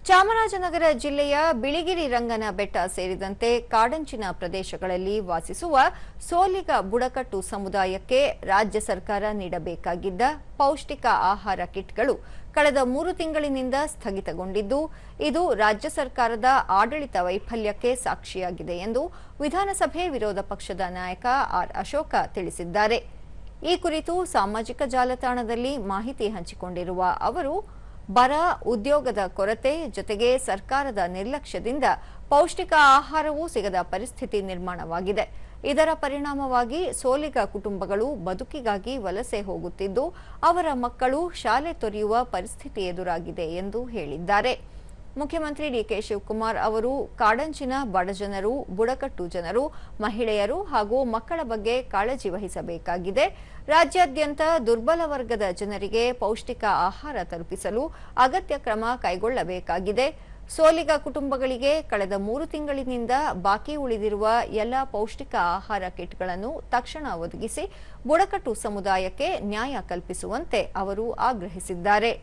ಚಾಮರಾಜನಗರ ಜಿಲ್ಲೆಯ ಬಿಳಿಗಿರಿ ರಂಗನ ಬೆಟ್ಟ ಸೇರಿದಂತೆ ಕಾಡಂಚಿನ ಪ್ರದೇಶಗಳಲ್ಲಿ ವಾಸಿಸುವ ಸೋಲಿಗ ಬುಡಕಟ್ಟು ಸಮುದಾಯಕ್ಕೆ ರಾಜ್ಯ ಸರ್ಕಾರ ನೀಡಬೇಕಾಗಿದ್ದ ಪೌಷ್ಟಿಕ ಆಹಾರ ಕಿಟ್ಗಳು ಕಳೆದ 3 ತಿಂಗಳಿನಿಂದ ಸ್ಥಗಿತಗೊಂಡಿದ್ದು, ಇದು ರಾಜ್ಯ ಸರ್ಕಾರದ ಆಡಳಿತ ವೈಫಲ್ಯಕ್ಕೆ ಸಾಕ್ಷಿಯಾಗಿದೆ ಎಂದು ವಿಧಾನಸಭೆ ವಿರೋಧ ಪಕ್ಷದ ನಾಯಕ ಆರ್ ಅಶೋಕ ತಿಳಿಸಿದ್ದಾರೆ. ಈ ಕುರಿತು ಸಾಮಾಜಿಕ ಜಾಲತಾಣದಲ್ಲಿ ಮಾಹಿತಿ ಹಂಚಿಕೊಂಡಿರುವ ಅವರು, ಬರ, ಉದ್ಯೋಗದ ಕೊರತೆ ಜೊತೆಗೆ ಸರ್ಕಾರದ ನಿರ್ಲಕ್ಷ್ಯದಿಂದ ಪೌಷ್ಟಿಕ ಆಹಾರವೂ ಸಿಗದ ಪರಿಸ್ಥಿತಿ ನಿರ್ಮಾಣವಾಗಿದೆ. ಇದರ ಪರಿಣಾಮವಾಗಿ ಸೋಲಿಗ ಕುಟುಂಬಗಳು ಬದುಕಿಗಾಗಿ ವಲಸೆ ಹೋಗುತ್ತಿದ್ದು, ಅವರ ಮಕ್ಕಳು ಶಾಲೆ ತೊರೆಯುವ ಪರಿಸ್ಥಿತಿ ಎದುರಾಗಿದೆ ಎಂದು ಹೇಳಿದ್ದಾರೆ. ಮುಖ್ಯಮಂತ್ರಿ ಡಿಕೆ ಶಿವಕುಮಾರ್ ಅವರು ಕಾಡಂಚಿನ ಬಡಜನರು, ಬುಡಕಟ್ಟು ಜನರು, ಮಹಿಳೆಯರು ಹಾಗೂ ಮಕ್ಕಳ ಬಗ್ಗೆ ಕಾಳಜಿ ವಹಿಸಬೇಕಾಗಿದೆ. ರಾಜ್ಯಾದ್ಯಂತ ದುರ್ಬಲ ವರ್ಗದ ಜನರಿಗೆ ಪೌಷ್ಟಿಕ ಆಹಾರ ತಲುಪಿಸಲು ಅಗತ್ಯ ಕ್ರಮ ಕೈಗೊಳ್ಳಬೇಕಾಗಿದೆ. ಸೋಲಿಗ ಕುಟುಂಬಗಳಿಗೆ ಕಳೆದ 3 ತಿಂಗಳಿನಿಂದ ಬಾಕಿ ಉಳಿದಿರುವ ಎಲ್ಲ ಪೌಷ್ಟಿಕ ಆಹಾರ ಕಿಟ್ಗಳನ್ನು ತಕ್ಷಣ ಒದಗಿಸಿ ಬುಡಕಟ್ಟು ಸಮುದಾಯಕ್ಕೆ ನ್ಯಾಯ ಕಲ್ಪಿಸುವಂತೆ ಅವರು ಆಗ್ರಹಿಸಿದ್ದಾರೆ.